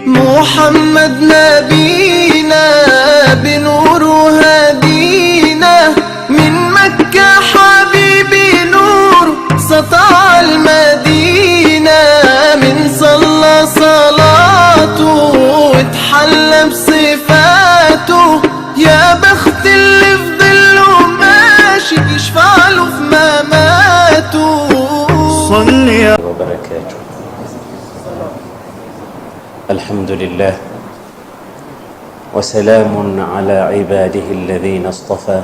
محمد نبينا بنور هدينا من مكة حبيبي نور سطع المدينة من صلى صلاته واتحلى بصفاته يا بخت اللي في ظله ماشي يشفع له في مماته. صلي وبركاته. الحمد لله وسلام على عباده الذين اصطفى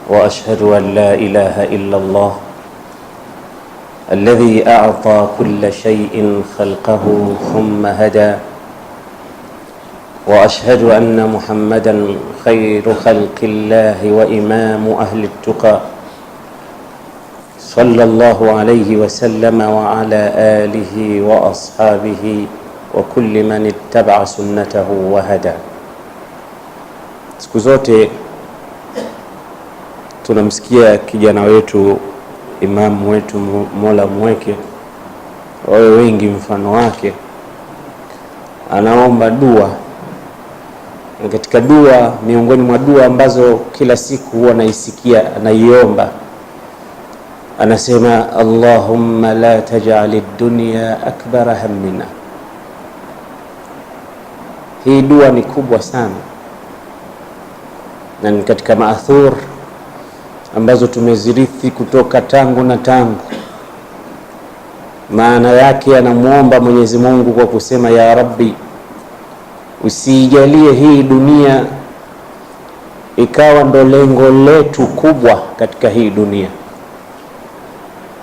وأشهد أن لا إله إلا الله الذي أعطى كل شيء خلقه ثم هدى وأشهد أن محمدا خير خلق الله وإمام أهل التقى صلى الله عليه وسلم وعلى آله وأصحابه وكل من اتبع سنته وهدى. Siku zote tunamsikia kijana wetu, imamu wetu, Mola mweke wawe wengi mfano wake, anaomba dua. Na katika dua, miongoni mwa dua ambazo kila siku huwa naisikia anaiomba, anasema Allahumma la taj'al ad-dunya akbara hammina. Hii dua ni kubwa sana na ni katika maathur ambazo tumezirithi kutoka tangu na tangu. Maana yake anamuomba Mwenyezi Mungu kwa kusema, ya Rabbi, usijalie hii dunia ikawa ndo lengo letu kubwa katika hii dunia.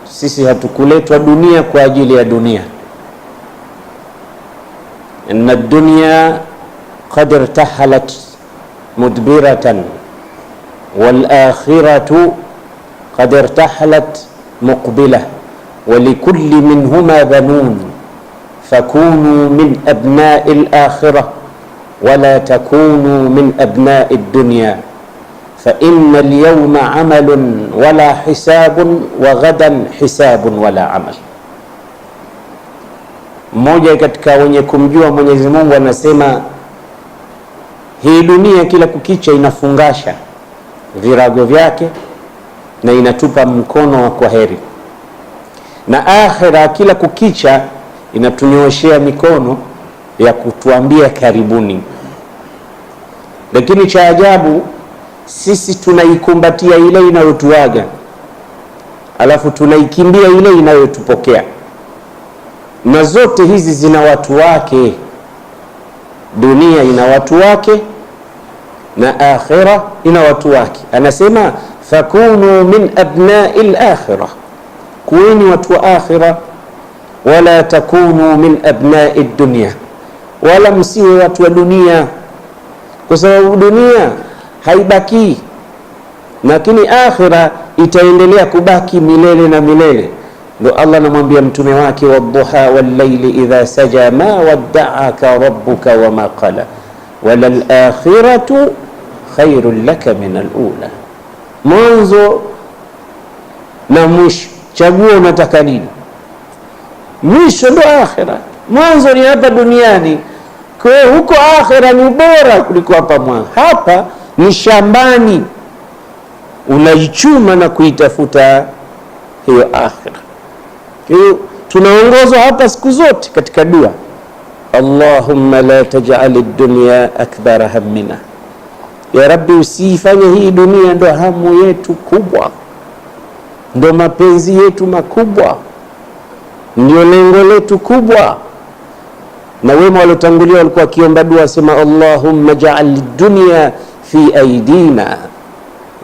Sisi hatukuletwa dunia kwa ajili ya dunia. Inna dunya qad irtahalat mudbiratan wal akhiratu qad irtahalat muqbilah wa likulli minhuma banun fakunu min abna'i al-akhirah wa la takunu min abna'i ad-dunya فإن اليوم عمل ولا حساب وغدا حساب ولا عمل. Mmoja katika wenye kumjua Mwenyezi Mungu anasema hii dunia kila kukicha inafungasha virago vyake na inatupa mkono wa kwaheri, na akhira kila kukicha inatunyoshea mikono ya kutuambia karibuni. Lakini cha ajabu, sisi tunaikumbatia ile inayotuaga, alafu tunaikimbia ile inayotupokea. Na zote hizi zina watu wake. Dunia ina watu wake na akhira ina watu wake. Anasema fakunu min abna'il akhirah, kuweni watu wa akhira, wala takunu min abna'id dunya, wala msiwe watu wa dunia, kwa sababu dunia haibaki, lakini akhira itaendelea kubaki milele na milele. Ndio Allah anamwambia mtume wake, wadduha wal-layli idha saja ma wadda'aka rabbuka wama qala walal akhiratu khairul laka min al-ula. Mwanzo na mwisho, chagua unataka nini. Mwisho ndo akhira, mwanzo ni hapa duniani. Kwa hiyo huko akhira ni bora kuliko hapa mwanzo. Hapa ni shambani, unaichuma na kuitafuta hiyo akhira. Hiyo tunaongozwa hapa siku zote katika dua, Allahumma la taj'al ad-dunya akbara hammina. Ya Rabbi, usifanye hii dunia ndo hamu yetu kubwa, ndo mapenzi yetu makubwa, ndio lengo letu kubwa. Na wema waliotangulia walikuwa kiomba dua, sema Allahumma ja'al ad-dunya fi aidina.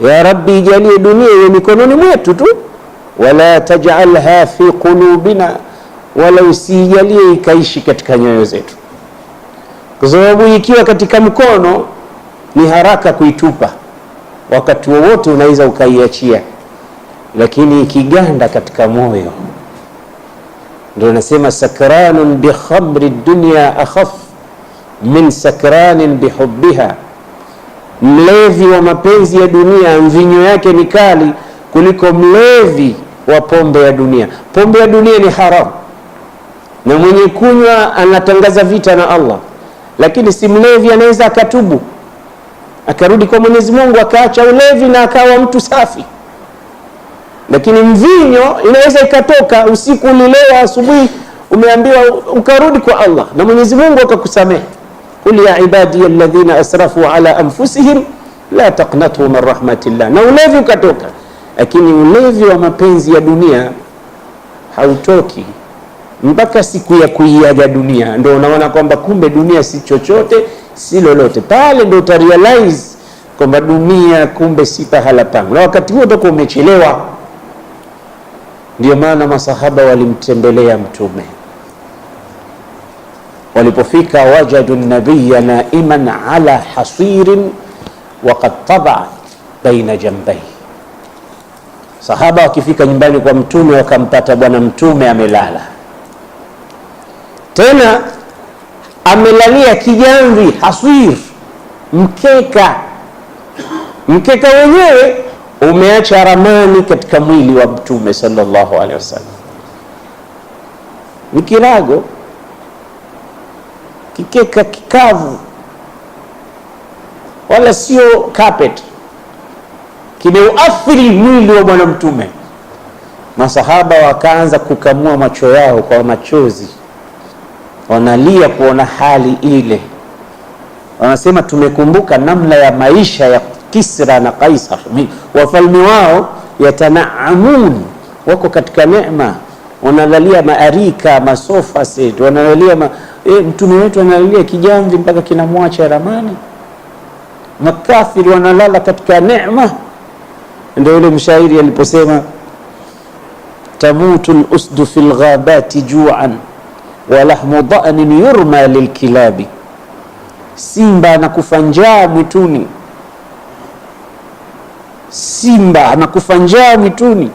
Ya Rabbi, ijalie dunia iwe mikononi mwetu tu, wala taj'alha fi qulubina, wala usijalie ikaishi katika nyoyo zetu, kwa sababu ikiwa katika mkono ni haraka kuitupa, wakati wowote unaweza ukaiachia, lakini ikiganda katika moyo, ndio nasema sakranun bi khamri dunya akhaf min sakranin bihubbiha. Mlevi wa mapenzi ya dunia mvinyo yake ni kali kuliko mlevi wa pombe ya dunia. Pombe ya dunia ni haramu, na mwenye kunywa anatangaza vita na Allah. Lakini si mlevi anaweza akatubu akarudi kwa Mwenyezi Mungu akaacha ulevi na akawa mtu safi. Lakini mvinyo inaweza ikatoka usiku, ulilewa, asubuhi umeambiwa ukarudi kwa Allah na Mwenyezi Mungu akakusamehe. Qul ya ibadi alladhina asrafu ala anfusihim la taqnatu min rahmatillah, na ulevi ukatoka. Lakini ulevi wa mapenzi ya dunia hautoki mpaka siku ya kuiaga dunia. Ndio unaona kwamba kumbe dunia si chochote, si lolote. Pale ndio utarealize kwamba dunia kumbe si pahala pangu, na wakati huo utakuwa umechelewa. Ndio maana masahaba walimtembelea Mtume. Walipofika, wajadu nabiyya naiman ala hasirin wa qad tabaa baina jambayhi. Sahaba wakifika nyumbani kwa Mtume wakampata bwana Mtume amelala, tena amelalia kijamvi, hasir, mkeka wenyewe umeacha ramani katika mwili wa Mtume sallallahu alaihi wasallam. Ni kirago, kikeka kikavu, wala sio carpet, kimeuathiri mwili wa bwana Mtume. Masahaba wakaanza kukamua macho yao kwa machozi, wanalia kuona hali ile. Wanasema tumekumbuka namna ya maisha ya Kisra na Kaisar, wafalme wao yatanaamun, wako katika neema, wanalalia maarika, masofa set, wanalalia Mtume wetu analalia kijamvi mpaka kinamwacha ramani. Makafiri wanalala katika neema. Ndio yule mshairi aliposema, tamutu al-usdu fil ghabati ju'an wa lahmu dha'nin yurma lilkilabi. Simba anakufa njaa mwituni, simba anakufa njaa mwituni,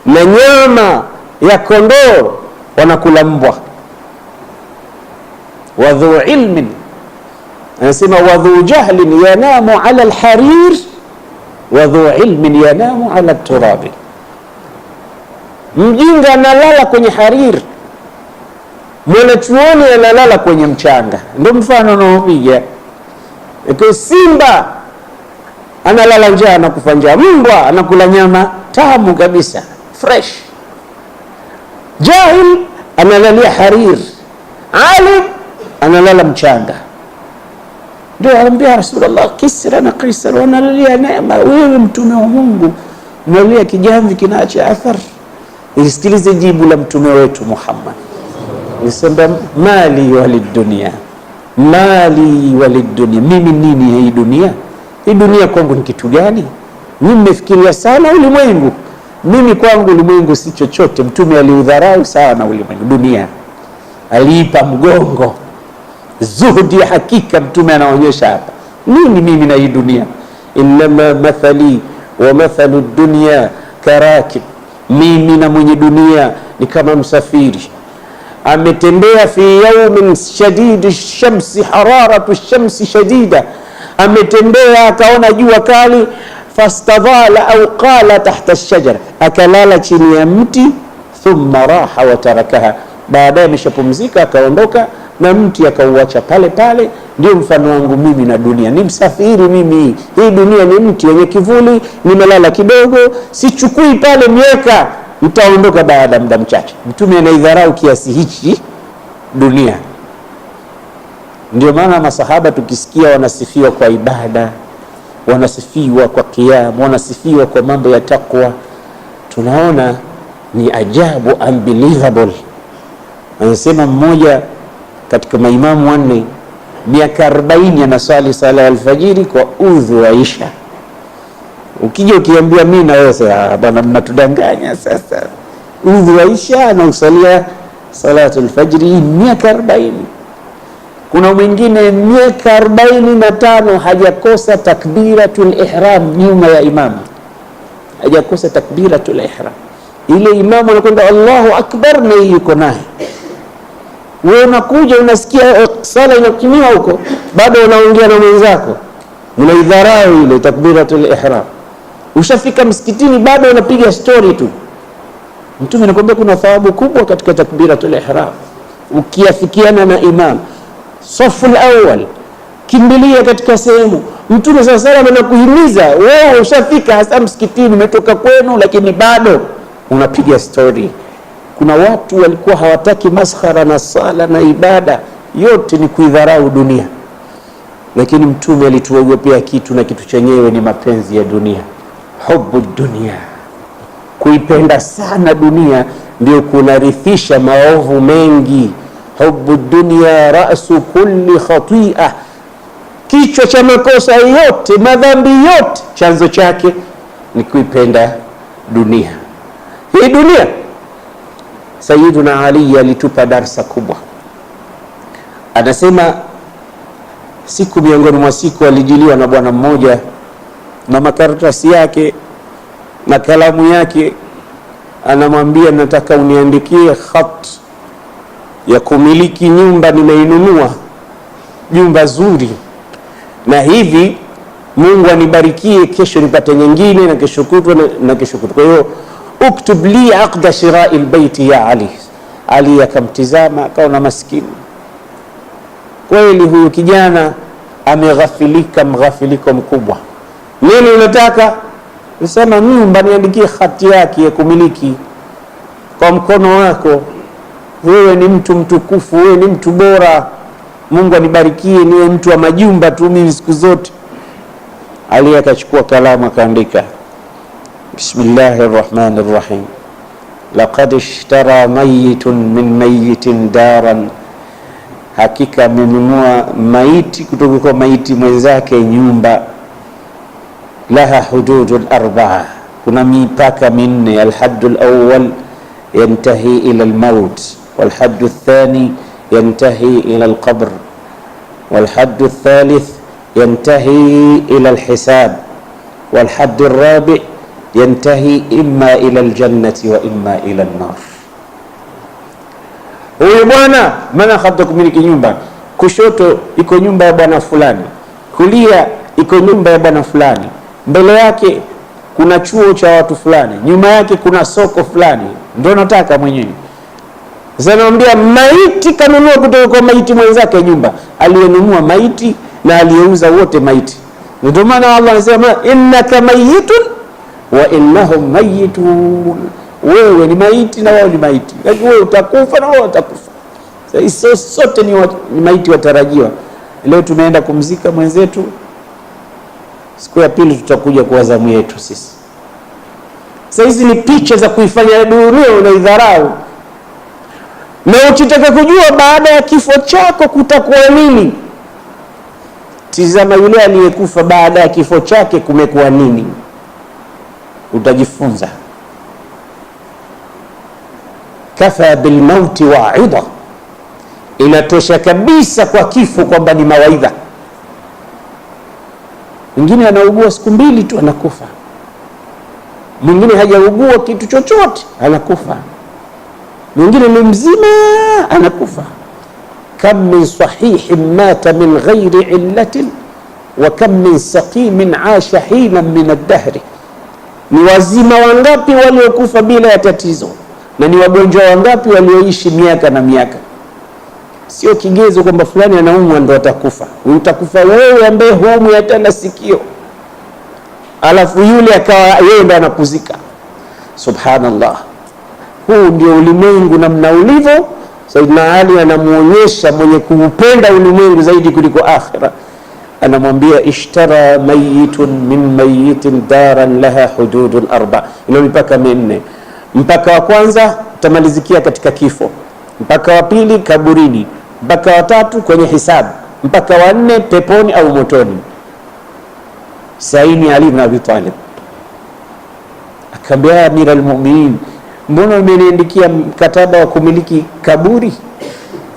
na nyama ya kondoo wanakula mbwa. Wadhu ilmin, anasema wadhu jahlin yanamu ala alharir wadhu ilmin yanamu ala turabi. Mjinga analala kwenye harir, mwanachuoni analala kwenye mchanga. Ndio mfano unaopiga. Kwa simba analala njaa na kufa njaa, mbwa anakula nyama tamu kabisa fresh. Jahil analalia harir, alim analala mchanga. Ndio anambia Rasulullah, Kisra na Kaisar wanalalia neema, wewe Mtume wa Mungu unalalia kijamvi kinaacha athar. Isikilize jibu la Mtume wetu Muhammad. Nisema mali walidunia, mali walidunia, mimi nini hii dunia? Hii dunia kwangu ni kitu gani? Mimi nimefikiria sana ulimwengu, mimi kwangu ulimwengu si chochote. Mtume aliudharau sana ulimwengu, dunia aliipa mgongo. Zuhudi ya hakika Mtume anaonyesha hapa. Nini mimi na hii dunia? Innama mathali wa mathalu dunya karakib, mimi na mwenye dunia ni kama msafiri ametembea fi yawmin shadidi shamsi, hararatu shamsi shadida, ametembea akaona jua kali, fastadhala au qala tahta ash-shajara, akalala chini ya mti, thumma raha wa tarakaha, baadaye ameshapumzika akaondoka na mti akauacha pale pale. Ndio mfano wangu mimi na dunia, ni msafiri mimi. Hii dunia ni mti wenye kivuli, nimelala kidogo, sichukui pale miaka, nitaondoka baada muda mchache. Mtume anaidharau kiasi hichi dunia. Ndio maana masahaba tukisikia wanasifiwa kwa ibada, wanasifiwa kwa qiyam, wanasifiwa kwa mambo ya takwa, tunaona ni ajabu, unbelievable. Anasema mmoja katika maimamu wanne, miaka 40 anaswali sala ya alfajiri kwa udhu wa Isha. Ukija ukiambia mimi na wewe sasa, bwana mnatudanganya sasa. Udhu wa Isha na usalia salatu alfajiri, miaka 40. Kuna mwingine miaka 45 hajakosa takbiratul ihram nyuma ya imamu, hajakosa takbiratul ihram. Ile imamu anakwenda Allahu akbar na yuko naye, wewe unakuja unasikia sala inakimiwa huko, bado unaongea na mwenzako, unaidharau ile takbiratul ihram. Ushafika msikitini bado unapiga story tu. Mtume anakuambia kuna thawabu kubwa katika takbiratul ihram. Ukiafikiana na imam safu al-awwal, kimbilia katika sehemu. Mtume sallallahu alayhi wasallam anakuhimiza wewe, ushafika hasa msikitini, umetoka kwenu, lakini bado unapiga story. Kuna watu walikuwa hawataki maskhara na sala na ibada, yote ni kuidharau dunia, lakini Mtume alituogopea kitu, na kitu chenyewe ni mapenzi ya dunia. Hubbu dunia, kuipenda sana dunia ndio kunarithisha maovu mengi. Hubbu dunia rasu kulli khati'ah, kichwa cha makosa yote, madhambi yote, chanzo chake ni kuipenda dunia. Hii dunia, Sayyiduna Ali alitupa darsa kubwa. Anasema siku miongoni mwa siku alijiliwa na bwana mmoja na makaratasi yake na kalamu yake, anamwambia nataka uniandikie khat ya kumiliki nyumba, nimeinunua nyumba zuri, na hivi Mungu anibarikie, kesho nipate nyingine, na kesho kutwa na kesho kutwa. Kwa hiyo uktub li aqda shira'i albayti ya Ali. Ali akamtizama akaona maskini kweli, huyu kijana ameghafilika mghafiliko mkubwa. Nini unataka? Nisema nyumba, niandikie hati yake ya kumiliki kwa mkono wako. Wewe ni mtu mtukufu, wewe ni mtu bora, Mungu anibarikie niwe mtu wa majumba tu mimi siku zote. Ali akachukua kalamu akaandika, Bismillahir Rahmanir Rahim, laqad ishtara mayitun min mayitin daran, hakika amenunua maiti kutoka kwa maiti mwenzake nyumba. Laha hududul arba'a, kuna mipaka minne. Alhaddul awwal yantahi ila almaut, walhaddu athani yantahi ila alqabr, walhaddu athalith yantahi ila alhisab, walhaddu arrabi' yantahi imma ila aljannati wa imma ila an-nar. Huyu bwana maana hata kumiliki nyumba, kushoto iko nyumba ya bwana fulani, kulia iko nyumba ya bwana fulani, mbele yake kuna chuo cha watu fulani, nyuma yake kuna soko fulani, ndio nataka mwenyewe. Sasa naambia maiti kanunua kutoka kwa maiti mwenzake nyumba, aliyenunua maiti na aliyeuza wote maiti. Ndio maana Allah anasema innaka mayitun wa innahum mayitun, wewe ni maiti na wao ni maiti, lakini wewe utakufa na wao watakufa. Sasa sote ni maiti watarajiwa. Leo tumeenda kumzika mwenzetu, siku ya pili tutakuja kwa zamu yetu sisi. Sasa hizi ni picha za kuifanya dunia unaidharau, na ukitaka kujua baada ya kifo chako kutakuwa nini, tizama yule aliyekufa baada ya kifo chake kumekuwa nini, utajifunza. Kafa bilmauti wa'idha, inatosha kabisa kwa kifo kwamba ni mawaidha. Mwingine anaugua siku mbili tu anakufa, mwingine hajaugua kitu chochote anakufa, mwingine ni mzima anakufa. Kam min sahihin mata min ghairi illatin wa kam min saqimin asha hinan min ad-dahri, ni wazima wangapi waliokufa bila ya tatizo, na ni wagonjwa wangapi walioishi miaka na miaka. Sio kigezo kwamba fulani anaumwa ndo atakufa. Utakufa wewe ambaye huumwi hata na sikio, alafu yule akawa yeye ndo anakuzika. Subhanallah, huu ndio ulimwengu namna ulivyo. Sayyidina Ali anamuonyesha mwenye kuupenda ulimwengu zaidi kuliko akhira, anamwambia ishtara mayitun min mayitin daran laha hududun arba. Ina mipaka minne. Mpaka wa kwanza utamalizikia katika kifo, mpaka wa pili kaburini, mpaka wa tatu kwenye hisabu, mpaka wa nne peponi au motoni. Saini Ali ibn Abi Talib akamwambia Amir al-Mu'minin, mbona umeniandikia mkataba wa kumiliki kaburi,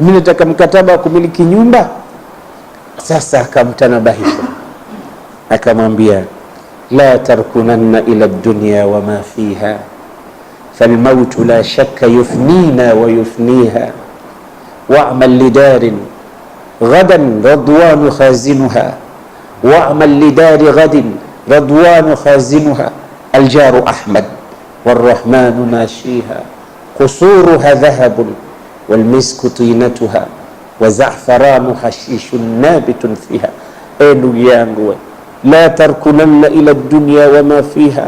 mimi nataka mkataba wa kumiliki nyumba? Sasa akamtanabahisha akamwambia, la tarkunanna ila ad-dunya wa ma fiha falmautu la shakka yufnina wa yufniha wa'mal lidarin ghadan radwanu khazinuha wa'mal lidari ghadin radwanu khazinuha aljaru Ahmad warrahmanu nashiha qusuruha dhahabun walmisku tinatuha wa za'faranu hashishun nabitun fiha. Ndugu yangu, la tarkunanna ila dunya wama fiha,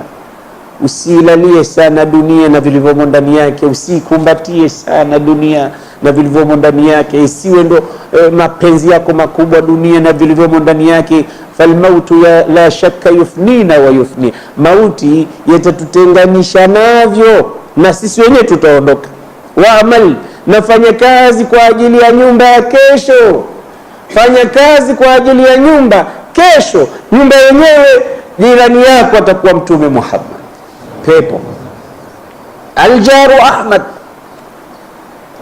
usilalie sana dunia na vilivyomo ndani yake, usikumbatie sana dunia na vilivyomo ndani yake, isiwe ndo mapenzi yako makubwa dunia na vilivyomo ndani yake. Falmautu la shakka yufnina wa yufni, mauti yatatutenganisha navyo na sisi wenyewe tutaondoka. Waamal, nafanya kazi kwa ajili ya nyumba ya kesho, fanya kazi kwa ajili ya nyumba kesho. Nyumba yenyewe jirani yako atakuwa Mtume Muhammad, pepo. Aljaru Ahmad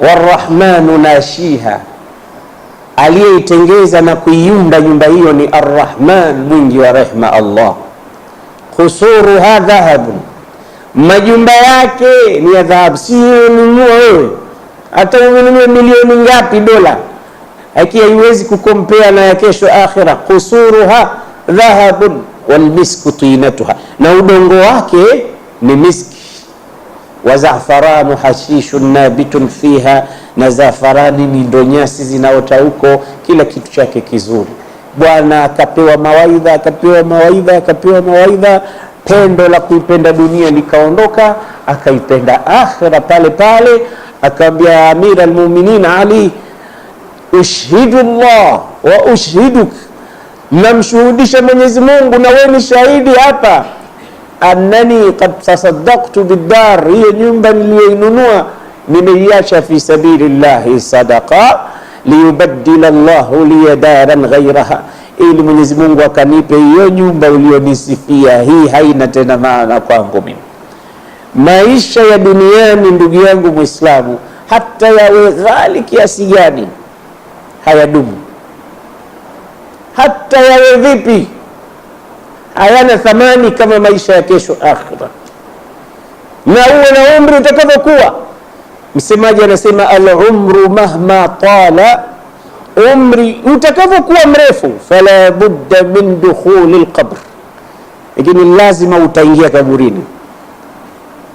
warrahmanu nashiha, aliyeitengeza na kuiunda nyumba hiyo ni Arrahman, mwingi wa rehma Allah. Khusuruha dhahabun, majumba yake ni ya dhahabu. Si ununua wewe, hata ununue milioni ngapi dola, haki haiwezi kukompea na ya kesho akhira. Khusuruha dhahabun walmisku tinatuha, na udongo wake ni miski. Wa za'faranu hashishun nabitun fiha, na zafarani ni ndo nyasi zinaota huko, kila kitu chake kizuri. Bwana akapewa mawaidha, akapewa mawaidha, akapewa mawaidha, pendo la kuipenda dunia likaondoka, akaipenda akhira pale pale. Akaambia Amir al-Mu'minin Ali, ushhidu Allah wa ushhiduk, namshuhudisha Mwenyezi Mungu na wewe ni shahidi hapa, annani qad tasaddaqtu bid-dar, hiyo nyumba niliyoinunua nimeiacha fi sabilillahi sadaqa, liyubaddila Allahu li daran ghayraha, ili Mwenyezi Mungu akanipe hiyo nyumba ulionisifia, hii haina tena maana kwangu mimi. Maisha ya duniani, ndugu yangu Muislamu, hata yawe ghali kiasi gani, hayadumu. Hata yawe vipi, hayana thamani kama maisha ya kesho akhira. Na uwe na umri utakavyokuwa, msemaji anasema al-umru mahma tala, umri utakavyokuwa mrefu, fala budda min dukhulil qabr, lakini lazima utaingia kaburini.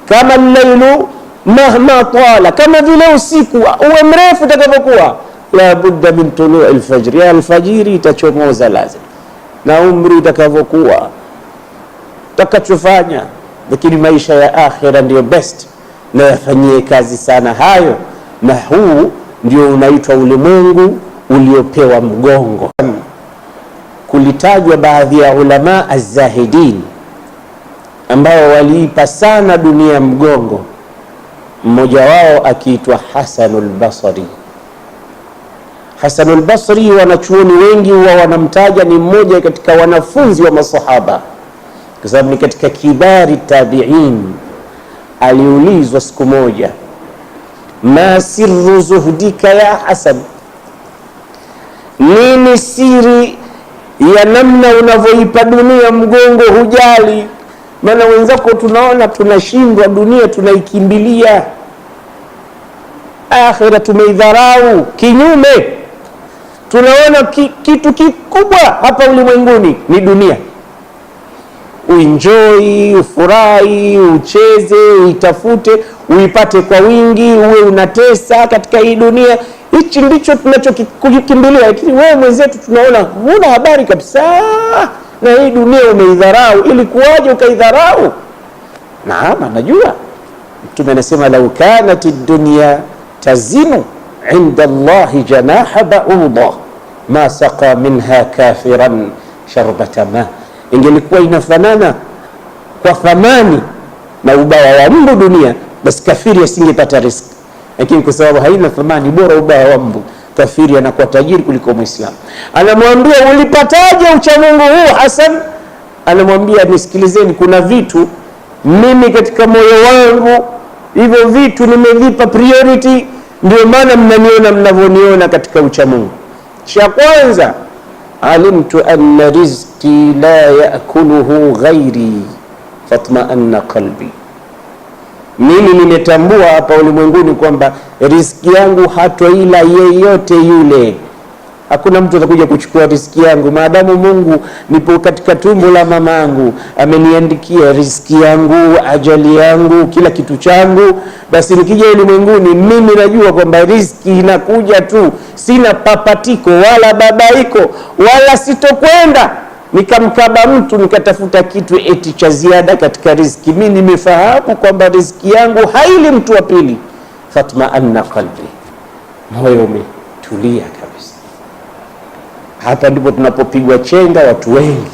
Kama al-lailu mahma tala, kama vile usiku uwe mrefu utakavyokuwa, la budda min tulu'il fajr, ya alfajiri itachomoza lazima. Na umri utakavyokuwa, utakachofanya, lakini maisha ya akhira ndio best, na yafanyie kazi sana hayo. Na huu ndio unaitwa ulimwengu uliopewa mgongo. Kulitajwa baadhi ya ulama az-zahidin ambao waliipa sana dunia mgongo, mmoja wao akiitwa Hasanul Basri. Hasanul Basri, wanachuoni wengi huwa wanamtaja ni mmoja katika wanafunzi wa masahaba, kwa sababu ni katika kibari tabi'in. Aliulizwa siku moja, ma sirru zuhdika ya Hasan, nini siri ya namna unavyoipa dunia mgongo, hujali? Maana wenzako tunaona tunashindwa, dunia tunaikimbilia, akhira tumeidharau. Kinyume, tunaona kitu kikubwa hapa ulimwenguni ni dunia. Uenjoy, ufurahi, ucheze, uitafute, uipate kwa wingi, uwe unatesa katika hii dunia. Hichi ndicho tunachokikimbilia, lakini wewe mwenzetu tunaona huna habari kabisa na hii dunia, umeidharau. Ili kuwaje ukaidharau? Naam, najua Mtume anasema lau kanat ad-dunya tazinu inda Allahi janaha ba'uda ma saqa minha kafiran sharbata ma, ingelikuwa inafanana kwa thamani na ubaya wa mbu dunia, basi kafiri asingepata riziki. Lakini kwa sababu haina thamani, bora ubaya wa mbu, kafiri anakuwa tajiri kuliko Muislamu. Anamwambia, ulipataje uchamungu huu Hasan? Anamwambia, nisikilizeni, kuna vitu mimi katika moyo wangu, hivyo vitu nimevipa priority, ndio maana mnaniona mnavyoniona katika uchamungu. Cha kwanza, alimtu anna rizqi la yaakuluhu ghairi fatma'anna qalbi, mimi nimetambua hapa ulimwenguni kwamba riziki yangu hatoila yeyote yule, Hakuna mtu atakuja kuchukua riziki yangu maadamu Mungu nipo katika tumbo la mamangu, ameniandikia riziki yangu, ajali yangu, kila kitu changu. Basi nikija ulimwenguni mimi najua kwamba riziki inakuja tu, sina papatiko wala babaiko, wala sitokwenda nikamkaba mtu nikatafuta kitu eti cha ziada katika riziki. Mimi nimefahamu kwamba riziki yangu haili mtu wa pili. Fatma anna qalbi, moyo umetulia kabisa. Hapa ndipo tunapopigwa chenga watu wengi.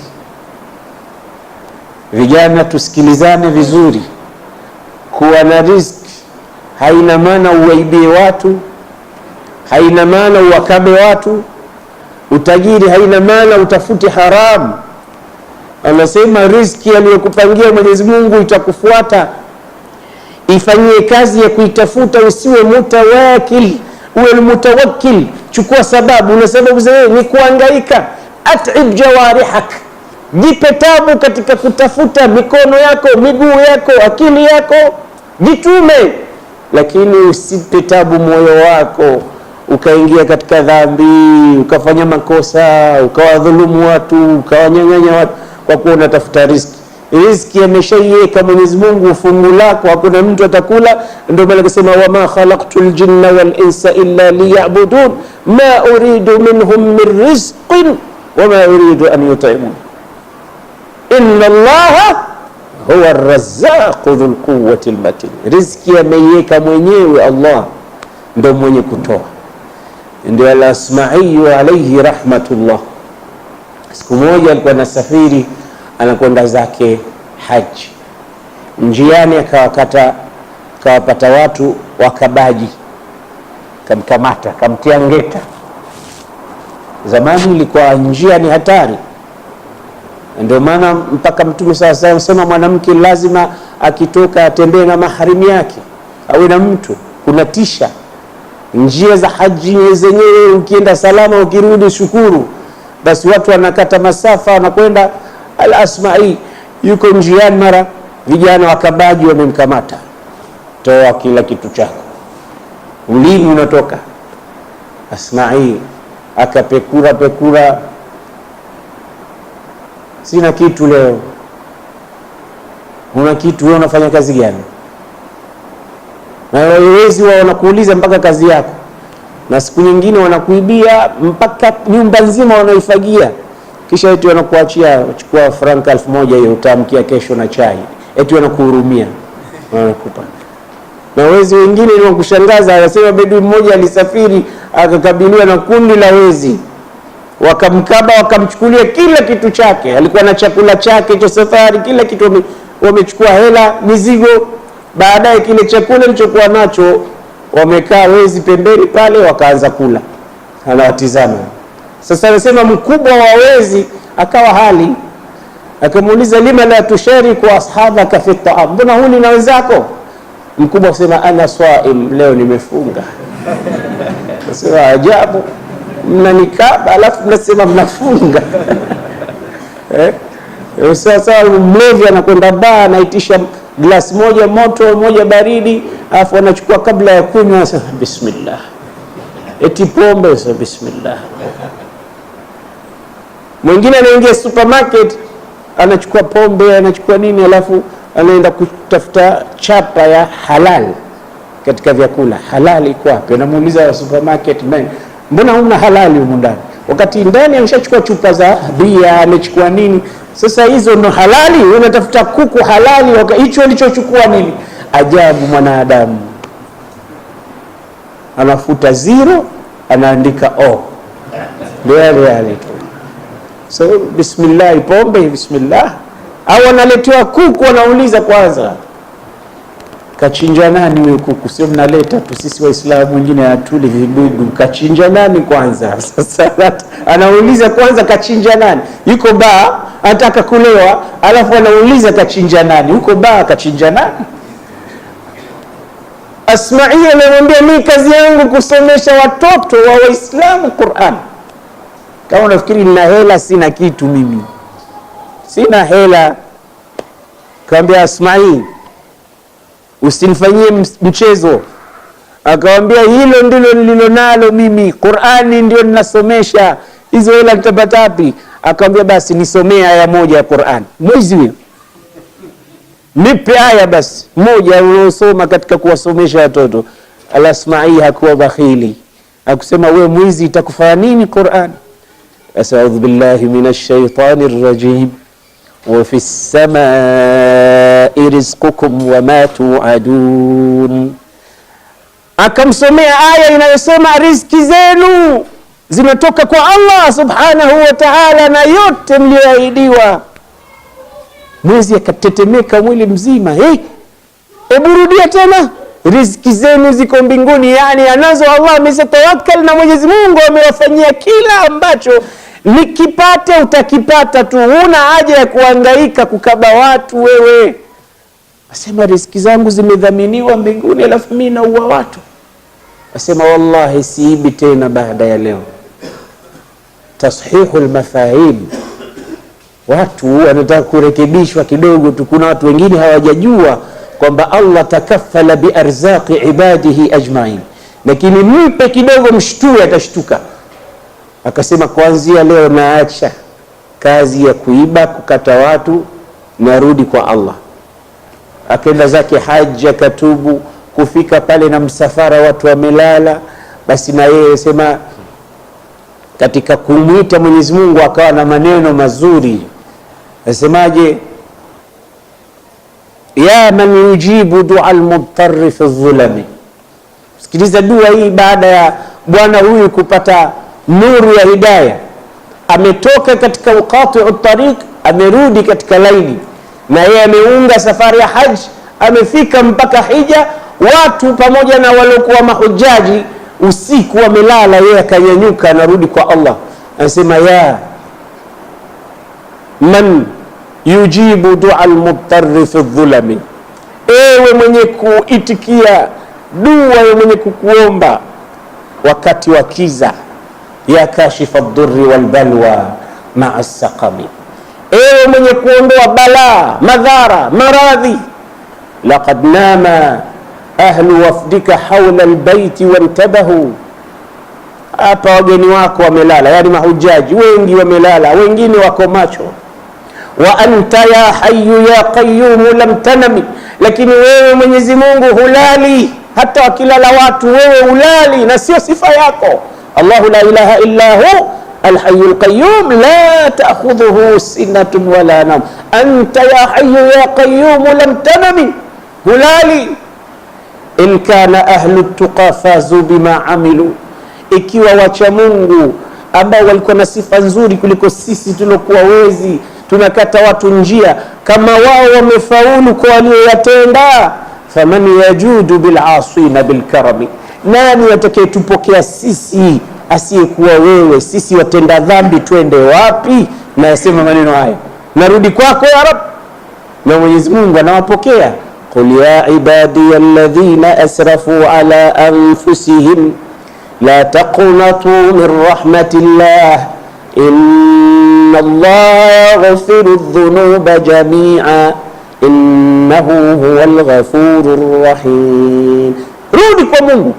Vijana, tusikilizane vizuri. Kuwa na riziki haina maana uwaibie watu, haina maana uwakabe watu. Utajiri haina maana utafute haramu. Anasema riziki aliyokupangia Mwenyezi Mungu itakufuata. Ifanyie kazi ya kuitafuta, usiwe mutawakil, uwe mutawakkil. Chukua sababu, na sababu zile ni kuhangaika. At'ib jawarihak, jipe tabu katika kutafuta, mikono yako, miguu yako, akili yako, jitume. Lakini usipe tabu moyo wako ukaingia katika dhambi, ukafanya makosa, ukawadhulumu watu, ukawanyang'anya watu kwa kuwa unatafuta riziki. Riziki ameshaiweka Mwenyezi Mungu fungu lako, hakuna mtu atakula. Ndio maana akasema wama khalaqtul jinna wal insa illa liya'budun ma uridu minhum min rizqin wama uridu an yut'imun inna Allaha huwa ar-razzaqu dhul quwwati al-matin. Riziki ameiweka mwenyewe Allah, ndio mwenye kutoa. Ndio al-Asma'i alayhi rahmatullah, siku moja alikuwa anasafiri anakwenda zake haji. Njiani akawapata watu wakabaji, kamkamata, kamtia ngeta. Zamani ilikuwa njia ni hatari, ndio maana mpaka Mtume sasa anasema mwanamke lazima akitoka atembee na maharimu yake, awe na mtu. Kuna tisha njia za haji zenyewe, ukienda salama, ukirudi shukuru. Basi watu wanakata masafa, wanakwenda. Al-Asma'i yuko njiani, mara vijana wakabaji wamemkamata. Toa kila kitu chako, ulimi unatoka. Asma'i akapekura, sina kitu leo. Una kitu? Wewe unafanya kazi gani? Na wezi wao wanakuuliza mpaka kazi yako, na siku nyingine wanakuibia mpaka nyumba nzima wanaifagia, kisha eti wanakuachia, chukua franka 1000 hiyo utaamkia kesho na chai, eti wanakuhurumia, wanakupa. Na wezi wengine ni wakushangaza. Anasema bedui mmoja alisafiri akakabiliwa na kundi la wezi, wakamkaba, wakamchukulia kila kitu chake. Alikuwa na chakula chake cha safari, kila kitu wamechukua, hela, mizigo. Baadaye kile chakula alichokuwa nacho wamekaa wezi pembeni pale, wakaanza kula, anawatizama. Sasa anasema mkubwa wa wezi akawa hali, akamuuliza lima la tushariku ashabaka fi ta'am, mbona huni na wenzako? Mkubwa akasema ana swaim, leo nimefunga. Sasa ajabu, mnanikaba alafu mnasema mnafunga. Sasa mlevi anakwenda baa, anaitisha glasi moja moto, moja baridi, alafu anachukua kabla ya kunywa sasa bismillah. Eti pombe sasa bismillah. Mwingine anaingia supermarket, anachukua pombe, anachukua nini, alafu anaenda kutafuta chapa ya halal katika vyakula. Halali iko wapi? Anamuuliza supermarket man, mbona huna halali huko ndani? Wakati ndani ameshachukua chupa za bia, amechukua nini. Sasa hizo ndo halali, unatafuta kuku halali, hicho alichochukua nini? Ajabu mwanadamu. Anafuta zero, anaandika o. Yale tu. So bismillah, pombe bismillah. Au analetewa kuku, anauliza kwanza kachinja nani huyo kuku? Sio mnaleta tu sisi Waislamu wengine hatuli vibudu, kachinja nani kwanza? Sasa anauliza kwanza kachinja nani? Yuko baa anataka kulewa, alafu anauliza kachinja nani? Yuko baa kachinja nani? Asma'i anamwambia mimi kazi yangu kusomesha watoto wa Waislamu Qur'an. Kama unafikiri nina hela, sina kitu mimi. Sina hela. Kaambia Asma'i, usinifanyie mchezo. Akamwambia hilo ndilo nililonalo mimi, Qur'ani ndio ninasomesha, hizo hela nitapata wapi? Akamwambia basi nisomee aya moja ya Qur'ani. Mwizi huyo, nipe aya basi moja unaosoma katika kuwasomesha watoto. Al-Asma'i hakuwa bakhili, akusema wewe mwizi itakufanya nini Qur'an? A'udhu billahi minash shaitanir rajim wa fis samaa'i rizqukum wa ma tu'adun. Akamsomea aya inayosema riziki zenu zinatoka kwa Allah subhanahu wa ta'ala na yote mlioahidiwa. Mwizi akatetemeka mwili mzima. Hebu rudia tena, riziki zenu ziko mbinguni, yani anazo Allah, amesatawakkal na Mwenyezi Mungu amewafanyia kila ambacho nikipata utakipata tu, huna haja ya kuhangaika kukaba watu wewe. Asema riziki zangu zimedhaminiwa mbinguni, alafu mimi naua watu. Asema wallahi siibi tena baada ya leo. Tashihul mafahim, watu wanataka kurekebishwa kidogo tu. Kuna watu wengine hawajajua kwamba Allah takaffala biarzaqi ibadihi ajmain, lakini mpe kidogo mshtue, atashtuka. Akasema kuanzia leo naacha kazi ya kuiba, kukata watu, narudi kwa Allah. Akaenda zake haji, akatubu. Kufika pale na msafara watu wamelala, basi na yeye sema katika kumwita Mwenyezi Mungu akawa na maneno mazuri. Asemaje? Ya man yujibu du'a al-mudtarri fi dhulami. Sikiliza dua hii baada ya bwana huyu kupata nuru ya hidayah. Ametoka katika uqati'u tariq, amerudi katika laini, na yeye ameunga safari ya haji, amefika mpaka hija. Watu pamoja na waliokuwa mahujaji usiku wamelala, yeye akanyanyuka anarudi kwa Allah. Anasema ya man yujibu du'a al-mudtarri fi dhulami, ewe mwenye kuitikia dua ya mwenye kukuomba wakati wa kiza, ya kashifa ad-durri wal balwa ma'a as-saqami, ewe mwenye kuondoa balaa, madhara, maradhi. Laqad nama ahlu wafdika hawla albayti wantabahu, hapa wageni wako wamelala, yani mahujaji wengi wamelala, wengine wako macho. Wa anta ya hayyu ya qayyum lam tanami, lakini wewe Mwenyezi Mungu hulali, hata wakilala watu wewe hulali, na sio sifa yako. Allahu la ilaha illa hu alhayyul qayyum la ta'khudhuhu sinatun wala nawm. Anta ya hayyu ya qayyum lam tanami, hulali. In kana ahlu tuqa fazu bima amilu, ikiwa wacha Mungu ambao walikuwa na sifa nzuri kuliko sisi tulokuwa wezi tunakata watu njia, kama wao wamefaulu kwa walioyatenda. Faman yajudu bil asina bil karami, nani atakayetupokea sisi asiyekuwa wewe? Sisi watenda dhambi twende wapi? Na yasema maneno haya, narudi kwako ya Rabb, na Mwenyezi Mungu anawapokea. Qul ya ibadiy alladhina asrafu ala anfusihim la taqnatu min rahmatillah inna Allaha yaghfiru dhunuba jami'a innahu huwal ghafurur rahim. Rudi kwa Mungu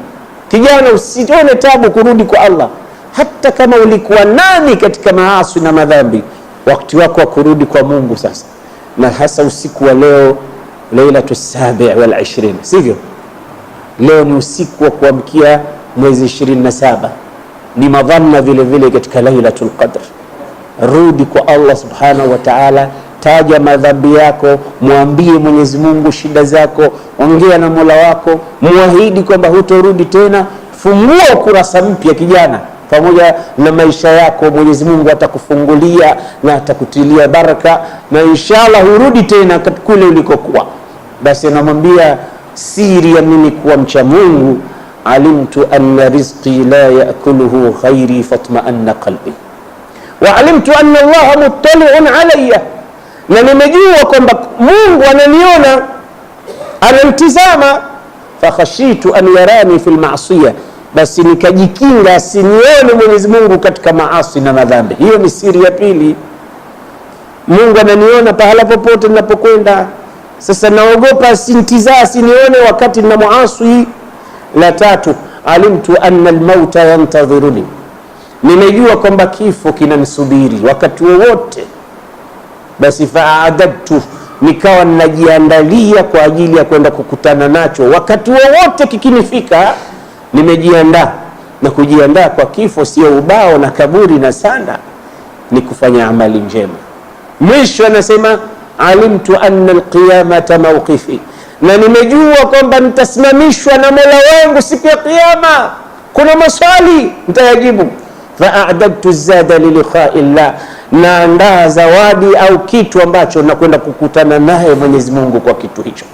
kijana, usione tabu kurudi kwa Allah. Hata kama ulikuwa nani katika maasi na madhambi, wakati wako wa kurudi kwa Mungu sasa, na hasa usiku wa leo, Lailatu Sabi' wal 20, sivyo? Leo ni usiku wa kuamkia mwezi 27, ni madhanna vile vile katika Lailatul Qadr. Rudi kwa Allah subhanahu wa ta'ala, taja madhambi yako, mwambie Mwenyezi Mungu shida zako, ongea na Mola wako, muahidi kwamba hutorudi tena. Fungua ukurasa mpya kijana, pamoja na maisha yako Mwenyezi Mungu atakufungulia na atakutilia baraka, na inshallah hurudi tena kule ulikokuwa. Basi anamwambia siri ya mimi kuwa mcha Mungu, alimtu anna rizqi la yakuluhu ghairi fatma'anna qalbi wa alimtu anna Allaha muttali'un alayya, na nimejua kwamba Mungu ananiona, ananitazama. Fakhashitu an yarani fil ma'siyah, basi nikajikinga asinione Mwenyezi Mungu katika maasi na madhambi. Hiyo ni siri ya pili. Mungu ananiona pahala popote ninapokwenda. Sasa naogopa asinione wakati nina muasi, La tatu, alimtu anna almauta yantadhiruni, nimejua kwamba kifo kinanisubiri wakati wowote. Basi faadadtu, nikawa ninajiandalia kwa ajili ya kwenda kukutana nacho wakati wowote kikinifika, nimejiandaa. Na kujiandaa kwa kifo sio ubao na kaburi na sanda, ni kufanya amali njema. Mwisho anasema alimtu anna alqiyamata mawqifi, na nimejua kwamba nitasimamishwa na Mola wangu siku ya Kiyama, kuna maswali nitayajibu. Faadadtu zada liliqai llah, naandaa zawadi au kitu ambacho nakwenda kukutana naye Mwenyezi Mungu kwa kitu hicho.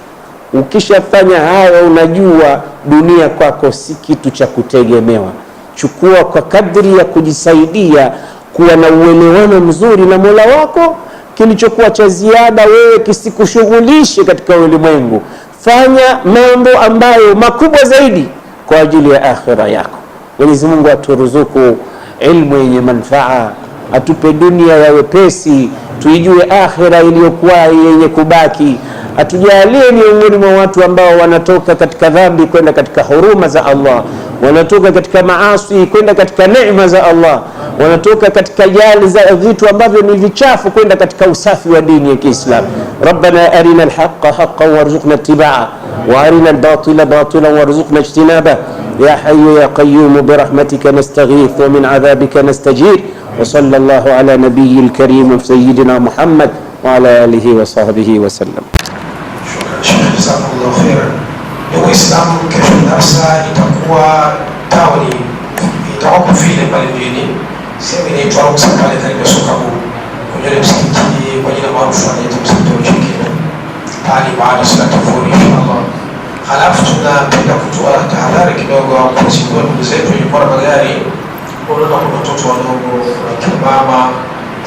Ukishafanya hayo, unajua dunia kwako si kitu cha kutegemewa. Chukua kwa kadri ya kujisaidia kuwa na uelewano mzuri na Mola wako. Kilichokuwa cha ziada wewe kisikushughulishe katika ulimwengu. Fanya mambo ambayo makubwa zaidi kwa ajili ya akhira yako. Mwenyezi Mungu aturuzuku ilmu yenye manufaa, atupe dunia ya wepesi, tuijue akhira iliyokuwa yenye kubaki. Atujalie miongoni mwa watu ambao wanatoka katika dhambi kwenda katika huruma za Allah, wanatoka katika maasi kwenda katika neema za Allah, wanatoka katika jali za vitu ambavyo ni vichafu kwenda katika usafi wa dini ya Kiislamu. Rabbana arina alhaqqa haqqan warzuqna ittibaa wa arina albatila batilan warzuqna ijtinaba ya hayyu ya qayyum birahmatika nastaghith wa min adhabika nastajir wa sallallahu ala nabiyyil karim sayyidina Muhammad wa ala alihi wa sahbihi wa sallam. Jazakallahu khairan. Ndugu Waislamu, kesho darasa itakuwa tauni, itakuwa vile pale mjini, sehemu inaitwa Ruksa pale karibu na Sokabu, kwenye ile msikiti kwa jina maarufu anaitwa msikiti wa Chikino pale, baada ya salatu dhuhuri inshallah. Halafu tunapenda kutoa tahadhari kidogo kwa siku ndugu zetu walikuwa na magari, unaona kuna watoto wadogo na kina mama.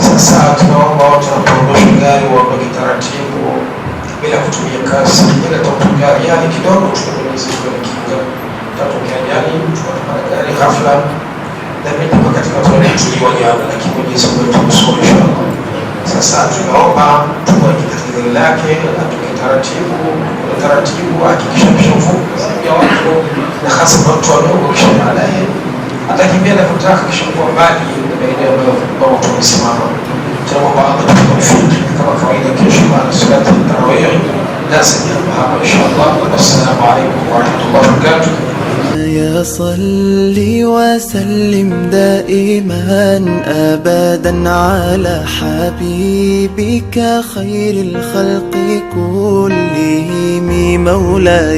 Sasa tunaomba watu wanapoondosha gari waondoke taratibu bila kutumia kasi, bila kutumia yani kidogo tunaeleza kwa kinga tatokea yani tunapata gari ghafla na mimi katika watu tuliwa jana, lakini Mwenyezi Mungu atusamehe inshallah. Sasa tunaomba tuwe katika gari lake atoke taratibu, hakikisha mshofuka ya watu na hasa watu wadogo, kisha baadaye atakimbia na kutaka kisha kwa mbali na maeneo ambayo watu wamesimama. Tunaomba Allah tukufunike kama kawaida kesho baada ya salati tarawih lazim hapa inshallah. Assalamu alaykum wa rahmatullahi wa barakatuh. يا صلي وسلم دائما أبدا على حبيبك خير الخلق كلهم مولاي.